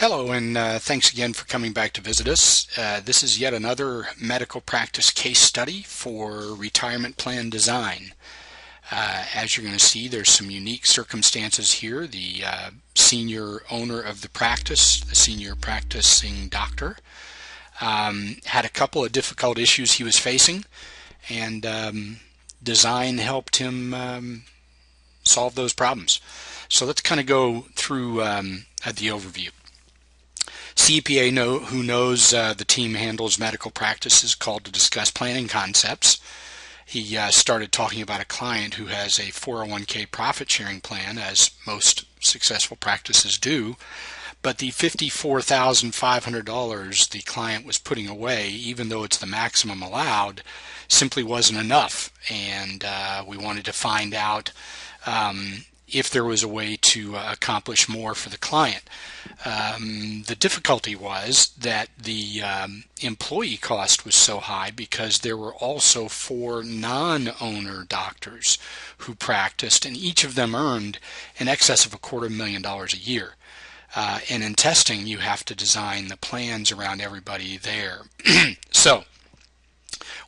Hello, and thanks again for coming back to visit us. This is yet another medical practice case study for retirement plan design. As you're going to see, there's some unique circumstances here. The senior owner of the practice, the senior practicing doctor, had a couple of difficult issues he was facing, and design helped him solve those problems. So let's kind of go through the overview. CPA who knows the team handles medical practices called to discuss planning concepts. He started talking about a client who has a 401k profit sharing plan, as most successful practices do, but the $54,500 the client was putting away, even though it's the maximum allowed, simply wasn't enough, and we wanted to find out if there was a way to accomplish more for the client. The difficulty was that the employee cost was so high because there were also 4 non-owner doctors who practiced, and each of them earned in excess of $250,000 a year. And in testing, you have to design the plans around everybody there. So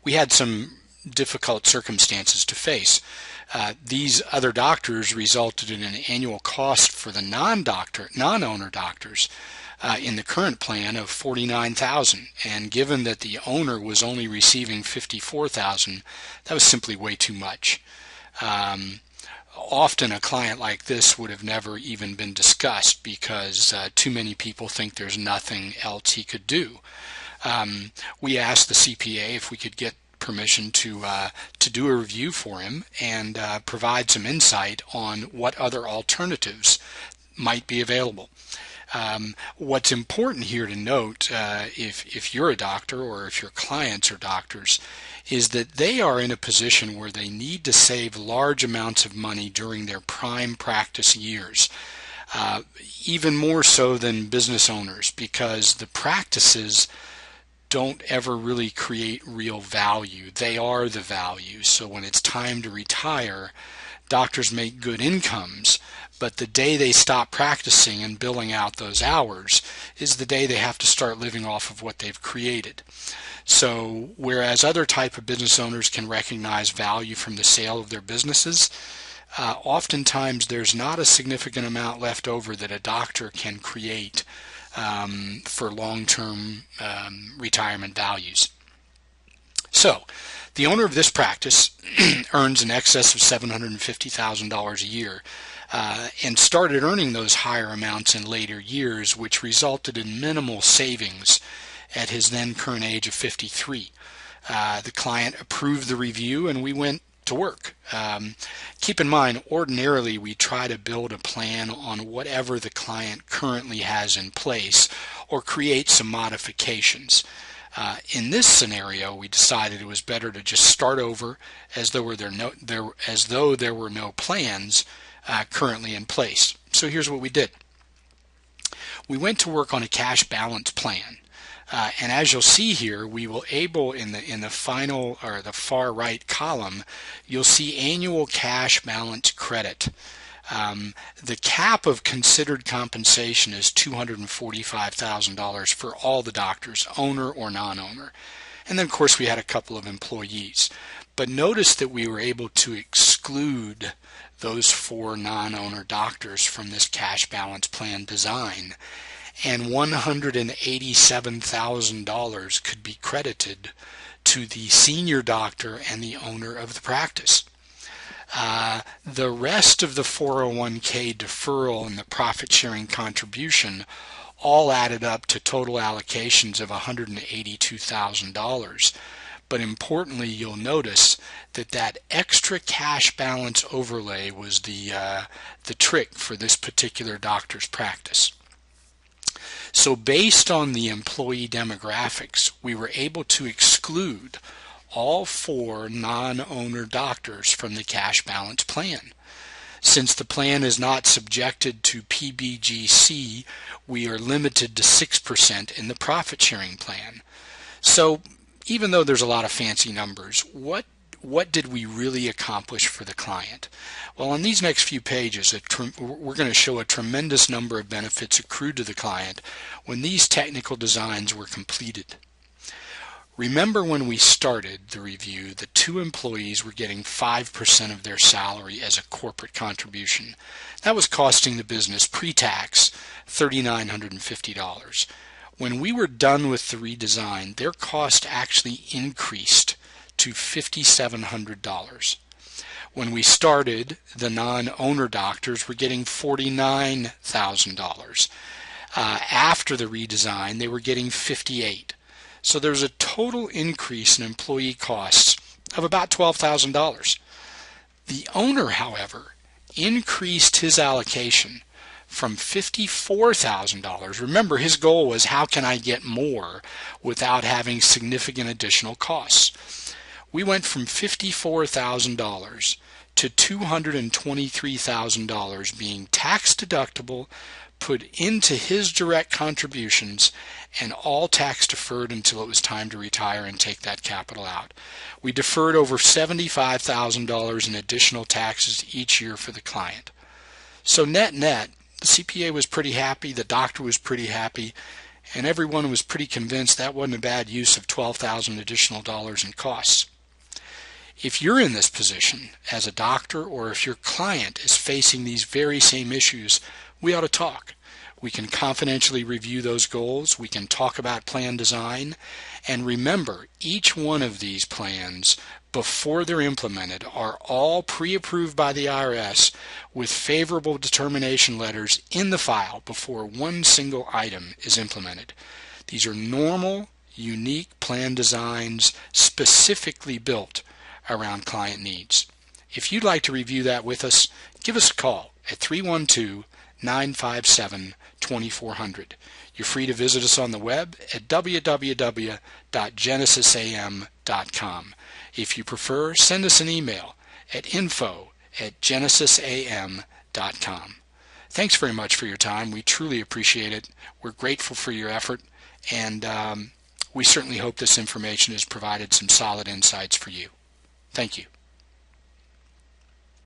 we had some difficult circumstances to face. These other doctors resulted in an annual cost for the non-owner doctors in the current plan of $49,000, and given that the owner was only receiving $54,000, that was simply way too much. Often a client like this would have never even been discussed because too many people think there's nothing else he could do. We asked the CPA if we could get permission to do a review for him and provide some insight on what other alternatives might be available. What's important here to note, if you're a doctor or if your clients are doctors, is that they are in a position where they need to save large amounts of money during their prime practice years. Even more so than business owners, because the practices don't ever really create real value. They are the value. So when it's time to retire, doctors make good incomes, but the day they stop practicing and billing out those hours is the day they have to start living off of what they've created. So whereas other type of business owners can recognize value from the sale of their businesses, oftentimes there's not a significant amount left over that a doctor can create for long-term retirement values. So, the owner of this practice earns in excess of $750,000 a year and started earning those higher amounts in later years, which resulted in minimal savings at his then current age of 53. The client approved the review and we went to work. Keep in mind, ordinarily we try to build a plan on whatever the client currently has in place or create some modifications. In this scenario, we decided it was better to just start over as though there were no plans currently in place. So here's what we did. We went to work on a cash balance plan. And as you'll see here, we will able in the final or the far right column, you'll see annual cash balance credit. The cap of considered compensation is $245,000 for all the doctors, owner or non-owner. And then of course we had a couple of employees. But notice that we were able to exclude those 4 non-owner doctors from this cash balance plan design, and $187,000 could be credited to the senior doctor and the owner of the practice. The rest of the 401k deferral and the profit sharing contribution all added up to total allocations of $182,000. But importantly, you'll notice that that extra cash balance overlay was the trick for this particular doctor's practice. So based on the employee demographics, we were able to exclude all 4 non-owner doctors from the cash balance plan. Since the plan is not subjected to PBGC, we are limited to 6% in the profit sharing plan. So even though there's a lot of fancy numbers, what what did we really accomplish for the client? Well, on these next few pages, we're going to show a tremendous number of benefits accrued to the client when these technical designs were completed. Remember when we started the review, the 2 employees were getting 5% of their salary as a corporate contribution. That was costing the business pre-tax $3,950. When we were done with the redesign, their cost actually increased to $5,700. When we started, the non-owner doctors were getting $49,000. After the redesign, they were getting $58,000. So there's a total increase in employee costs of about $12,000. The owner, however, increased his allocation from $54,000. Remember, his goal was, how can I get more without having significant additional costs? We went from $54,000 to $223,000 being tax deductible, put into his direct contributions, and all tax deferred until it was time to retire and take that capital out. We deferred over $75,000 in additional taxes each year for the client. So net, the CPA was pretty happy, the doctor was pretty happy, and everyone was pretty convinced that wasn't a bad use of $12,000 additional dollars in costs. If you're in this position as a doctor, or if your client is facing these very same issues, we ought to talk. We can confidentially review those goals. We can talk about plan design. And remember, each one of these plans, before they're implemented, are all pre-approved by the IRS with favorable determination letters in the file before one single item is implemented. These are normal, unique plan designs specifically built around client needs. If you'd like to review that with us, give us a call at 312-957-2400. You're free to visit us on the web at www.genesisam.com. If you prefer, send us an email at info@genesisam.com. Thanks very much for your time. We truly appreciate it. We're grateful for your effort, and we certainly hope this information has provided some solid insights for you. Thank you.